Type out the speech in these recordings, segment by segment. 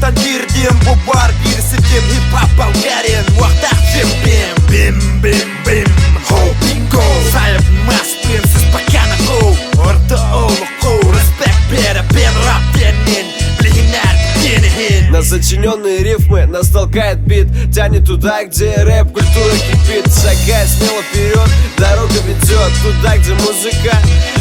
Артан кирдим, бубар кирситим, хип-хоп Болгарин, уақтақ жемпем. Бим-бим-бим, хоу-бинго, сайып маспим, сіз пакана хоу. Орты олы-хоу, респект беріп, бен рап денен, білген әркенігін. На сочиненные рифмы нас толкает бит, тянет туда, где рэп-культура кипит. Шагай смело вперед, дорога ведет туда, где музыка,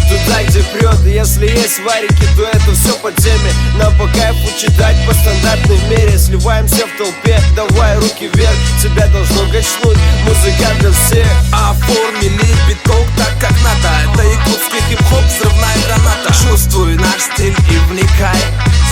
туда, где прет. И если есть варики, то это все по теме. Нам по кайфу читать по стандартной мере. Сливаемся в толпе, давай руки вверх, тебя должно качнуть, музыка для всех. Оформили биток так, как надо. Это якутский хип-хоп, взрывная граната. Чувствуй наш стиль и вникай.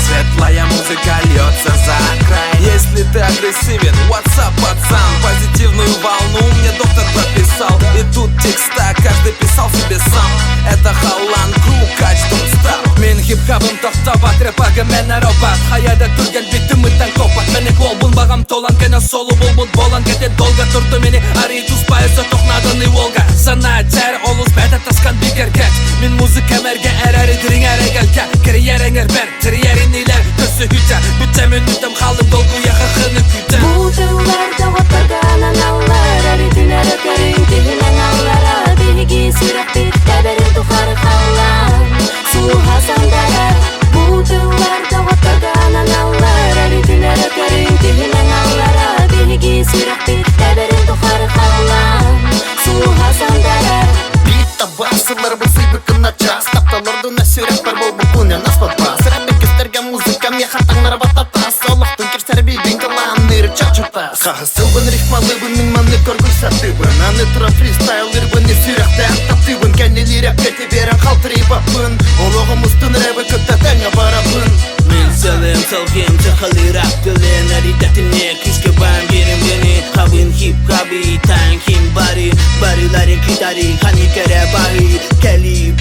Светлая музыка льется за край. Если ты агрессивен, what's up, пацан? Позитивную волну мне доктор прописал. И тут текста каждый писал себе сам. Это Халан Кру, кач don't stop. Мен хип-хабым тоқтабат, рэпага мен аробат. Хаяда түрген битіміттен копат. Мені қол бұнбағам толан, кені солу болбуд болан. Кетет долга тұрды мені аритус пайызы тоқнадыны волга. Сана тәрі олус бәді тасқан бигеркет. Мен музыка мәрге әрәрі дірің әрі келке. Кіріер әңір бәр, тіріер инейлер көсі хүті. Бүтем үнітім қалым долгу яқықыны күті. Бұтыларда ғотырған аналар, әретін әрі кәрін тегін аналара. Бейгі сирақ бетті бәрін тұқары қалан, суға сандарар. Бұтыларда ғотырған аналар, әретін әрі кәрін тегін аналара. Бейгі сирақ бетті бәрін тұқары қалан, суға сандарар. Биtta басылар бұзый бүкін ачас. Тапталырды на сүйрек бар бол бүкіне нас подбас. Рэппен кестерген музыка ме хаттаңлар бататас. Олықтың керсер бейбен калан ныры чачутас. Қағысылбын рифмалыбын мен маны көргіл сатыбын. Аны тұра фристайл ирбын не сүйректі ақтаптыбын. Кәнелі рэп кәте берін қалтыры бапын. Олығымыздың рэпі көтті тәңі барапын. Мен сәлем салгем чақалы рап тілін. Әридәтіне күшке бәм берім бені. Қабын хип-хабы тәңкім бары. Барылары китары қаны кәрі бары. Кәлі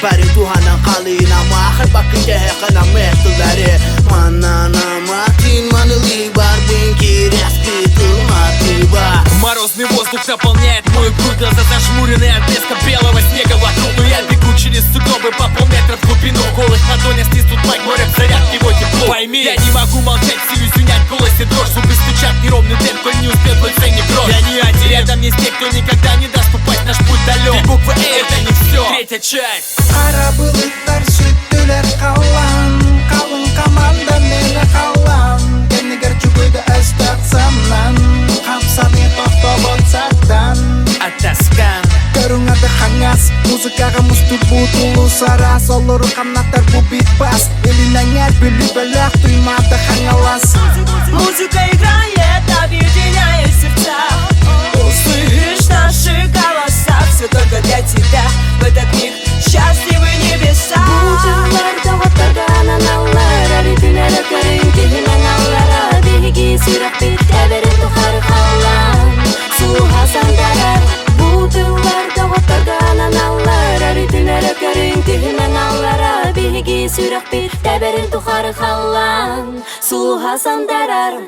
бары туханан қалын. Ама ақыр бақын кәе қана мәқтілері. Манана мартин манылы бар. Бен керескі тылматы бар. Морозный воздух наполняет мою грудь. Глаза зажмурены от блеска белого снега вокруг. Но я бегу через сугробы по полметра в глубину. В голых ладонях стиснут майк, море в заряд его тепло. Пойми, я не могу молчать, силюсь унять в голосе дрожь. Зубы стучат, неровный темп, не успел твой ценник кровь. Я не один, рядом есть те, кто никогда не даст упасть. Наш путь далек, три буквы это не все. Третья часть. Қара бұлыттар сүттілер қалан, қалың команда мені қалан. Кенігер чүгөйді әстақсамнан, қамсаны тоқтобын сақтан. Атаскан Көріңады қаңас, музыкаға мұстық бұтылу сарас. Олыру қанаттар бұ битбас, елінен әр білі бәләқ тұймады қаңалас. Музыка играет, объединяет сердца. Услышь наши голоса, все только для тебя. В этот миг счастливы небеса. Бұтыларда ғотырған аналар, әретін әрі кәрін тегін аналара. Бейгі сирақ бетті берін тұқары қалан, суға сандарар. Бұтыларда ғотырған аналар, әретін әрі кәрін тегін аналара. Бейгі сирақ бетті берін тұқары қалан, суға сандарар.